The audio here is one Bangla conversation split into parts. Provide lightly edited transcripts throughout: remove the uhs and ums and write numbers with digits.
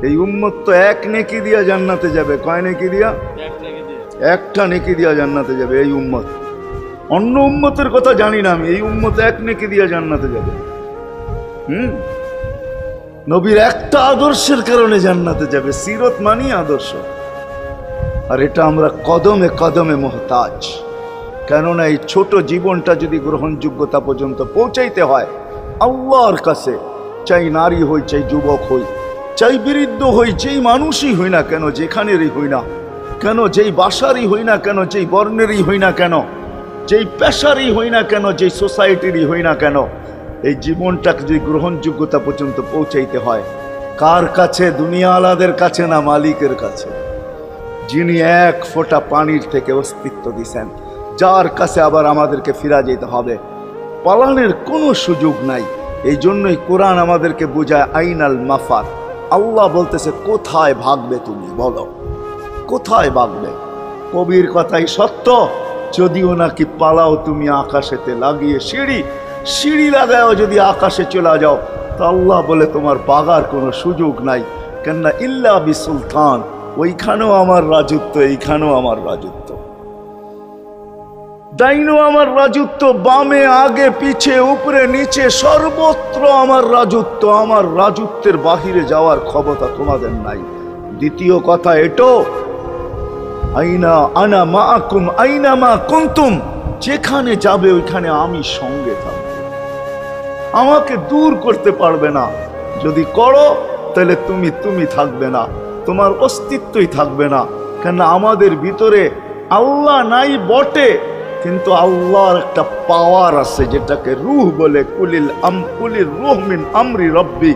এই উম্মত তো এক নেকি দিয়া জান্নাতে যাবে। কয় নেকি দিয়া? একটা নেকি দিয়া জান্নাতে যাবে এই উম্মত। অন্য উম্মতের কথা জানি না আমি, এই উম্মত এক নেকি দিয়া জান্নাতে যাবে। নবীর একটা আদর্শের কারণে জান্নাতে যাবে। সিরত মানি আদর্শ, আর এটা আমরা কদমে কদমে মুহতাজ। কেননা এই ছোট জীবনটা যদি গ্রহণযোগ্যতা পর্যন্ত পৌঁছাইতে হয় আল্লাহর কাছে, চাই নারী হই, চাই যুবক হই, চাই বৃদ্ধ হই, যেই মানুষই হই না কেন, যেখানেরই হই না কেন, যেই বাসারই হই না কেন, যেই বর্ণেরই হই না কেন, যেই পেশারই হই না কেন, যেই সোসাইটিরই হই না কেন, এই জীবনটাকে যদি গ্রহণযোগ্যতা পর্যন্ত পৌঁছাইতে হয় কার কাছে? দুনিয়াওয়ালাদের কাছে না, মালিকের কাছে, যিনি এক ফোঁটা পানির থেকে অস্তিত্ব দিছেন, যার কাছে আবার আমাদেরকে ফিরা যেতে হবে। পালানের কোনো সুযোগ নাই। এই জন্যই কোরআন আমাদেরকে বোঝায় আইনাল মাফার। আল্লাহ বলতেছে কোথায় ভাগবে তুমি, বলো কোথায় ভাগবে? কবির কথাই সত্য, যদিও নাকি পালাও তুমি আকাশেতে লাগিয়ে সিঁড়ি, সিঁড়ি লাগাও যদি আকাশে চলে যাও, তো আল্লাহ বলে তোমার বাগার কোনো সুযোগ নাই। কেননা ইল্লা বিসুলতান, ওইখানেও আমার রাজত্ব, এইখানেও আমার রাজত্ব, ডাইনো আমার রাজত্ব, বামে আগে পিছে উপরে নিচে সর্বত্র আমার রাজত্ব। আমার রাজত্বের বাহিরে যাওয়ার ক্ষমতা তোমাদের নাই। দ্বিতীয় কথা এটো, আইনা আনা মাআকুম আইনা মা কুনতুম, যেখানে যাবে ওইখানে আমি সঙ্গে থাকব। আমাকে দূর করতে পারবে না। যদি করো তাহলে তুমি থাকবে না, তোমার অস্তিত্বই থাকবে না। কেন আমাদের ভিতরে আল্লাহ নাই বটে, কিন্তু আল্লাহর একটা পাওয়ার আছে যেটাকে রূহ বলে। কুলির রূহ মিন আমরি রব্বি,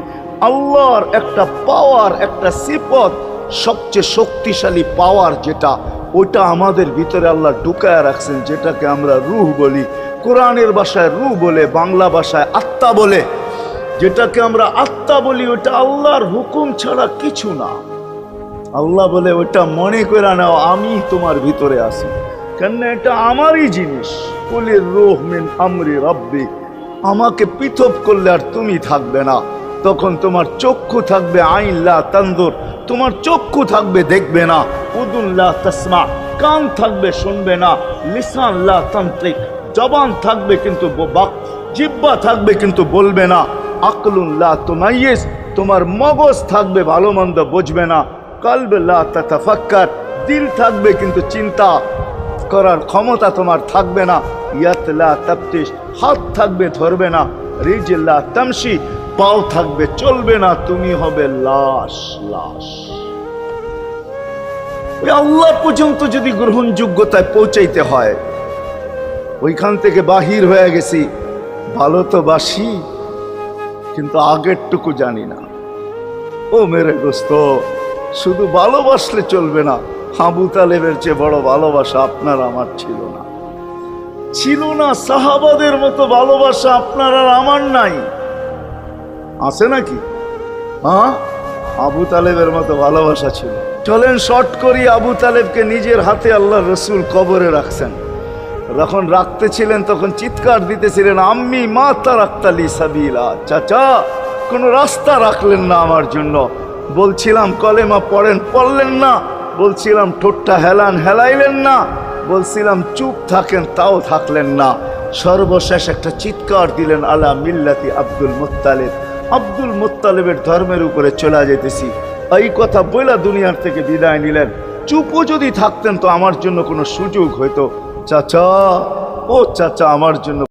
আল্লাহর একটা পাওয়ার, একটা সিফত, সবচেয়ে শক্তিশালী পাওয়ার যেটা, ওটা আমাদের ভিতরে আল্লাহ ঢুকায় রাখছেন, যেটাকে আমরা রূহ বলি। কোরআনের ভাষায় রূহ বলে, বাংলা ভাষায় আত্মা বলে। যেটাকে আমরা আত্মা বলি ওটা আল্লাহর হুকুম ছাড়া কিছু না। আল্লাহ বলে ওটা মনে করে নাও আমি তোমার ভিতরে আছি, কেন এটা আমারই জিনিস। কুলির রূহ মিন আমরি রব্বি, আমাকে পৃথক করলে আর তুমি থাকবে না। তখন তোমার চক্ষু থাকবে আইন লা তানজুর, তোমার চক্ষু থাকবে দেখবে না। উদুন লা তাসমা, কান থাকবে শুনবে না। লিসান লা তান্তিক, জবান থাকবে কিন্তু জিহ্বা থাকবে কিন্তু বলবে না। আকলুন লা তুমাইয়িজ, তোমার মগজ থাকবে ভালো মন্দ বুঝবে না। কলব লা তাতাফাক্কার, দিল থাকবে কিন্তু চিন্তা করার ক্ষমতা তোমার থাকবে না। ইয়াত লা তাফতিশ, হাত থাকবে ধরবে না। রিজল লা তামশি, পাও থাকবে চলবে না। তুমি হবে লাশ। ওই আল্লাহ পর্যন্ত যদি গ্রহণযোগ্যতায় পৌঁছাইতে হয়, ওইখান থেকে বাহির হয়ে গেছি। ভালো তো বাসি, কিন্তু আগেরটুকু জানি না। ও মেরে দোস্ত, শুধু ভালোবাসলে চলবে না। আবু তালেবের চেয়ে বড় ভালোবাসা আপনার আমার ছিল না, ছিল না। সাহাবাদের মতো ভালোবাসা আপনার আর আমার নাই। আছে নাকি? হ্যাঁ, আবু তালেবের মতো ভালোবাসা ছিল। চলেন শর্ট করি। আবু তালেবকে নিজের হাতে আল্লাহ রসুল কবরে রাখছেন। যখন রাখতেছিলেন তখন চিৎকার দিতেছিলেন, আম্মি মা তারাক্তালি সাবিলা, চাচা কোন রাস্তা রাখলেন না আমার জন্য। বলছিলাম কলেমা পড়েন, পড়লেন না। বলছিলাম ঠোঁটটা হেলান, হেলাইলেন না। বলছিলাম চুপ থাকেন, তাও থাকলেন না। সর্বশেষ একটা চিৎকার দিলেন, আলা মিল্লাতি আব্দুল মুত্তালিব, আব্দুল মুত্তালিবের ধর্মের উপরে চলে যেতেছি। এই কথা বইলা দুনিয়ার থেকে বিদায় নিলেন। চুপও যদি থাকতেন তো আমার জন্য কোনো সুযোগ হইতো। চাচা, ও চাচা, আমার জন্য